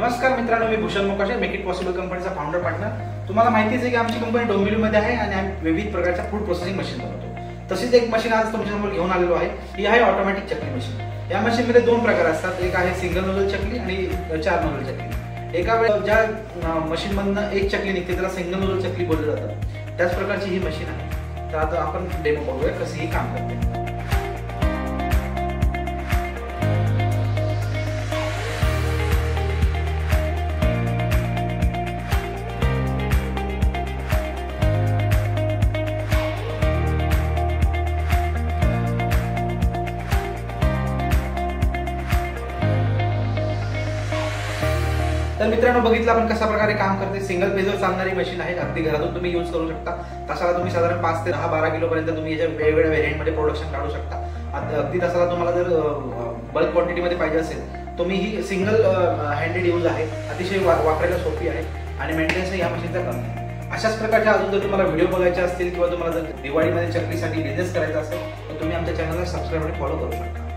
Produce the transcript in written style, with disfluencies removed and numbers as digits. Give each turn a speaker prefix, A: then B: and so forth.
A: नमस्कार मित्रांनो, मी Bhushan Mokashe, make it possible कंपनीचा फाउंडर पार्टनर। तुम्हाला माहितीच आहे की आमची कंपनी डोंबिवलीमध्ये आहे आणि आम्ही विविध प्रकारच्या फूड प्रोसेसिंग मशीन बनवतो। तशीच एक मशीन आज तुमच्यासमोर घेऊन आलेलो आहे। ही आहे ऑटोमॅटिक चकली मशीन। या मशीनमध्ये दोन प्रकार असतात, एक आहे सिंगल नोझल चकली आणि 4 नोझल चकली। एका वेळेस ज्या मशीनमधून एक चकली निघते त्याला सिंगल नोझल चकली बोललं जातं। त्याच प्रकारची ही मशीन आहे। तर आता आपण डेमो बघूया कशी ही काम करते। तर मित्रांनो, बघितलं आपण कशा प्रकारे काम करते। सिंगल फेजवर चालणारी मशीन आहे, अगदी घरातून तुम्ही यूज करू शकता। तासाला तुम्ही साधारण 5 ते 12 किलो पर्यंत तुम्ही याच्या वेगवेगळ्या व्हेरियंट मध्ये प्रोडक्शन काढू शकता। अगदी तासाला तुम्हाला जर बल्क क्वांटिटी मध्ये पाहिजे असेल तुम्ही ही सिंगल हँडेड यूज आहे, अतिशय वापरायला सोपी आहे आणि मेंटेनन्स या मशीनचा कमी आहे। अशाच प्रकारच्या अजून जर तुम्हाला व्हिडिओ बघायचे असतील किंवा तुम्हाला जर दिवाळीमध्ये चकलीसाठी बिझनेस करायचा असेल तर तुम्ही आमच्या चॅनलला सबस्क्राईब आणि फॉलो करू शकता।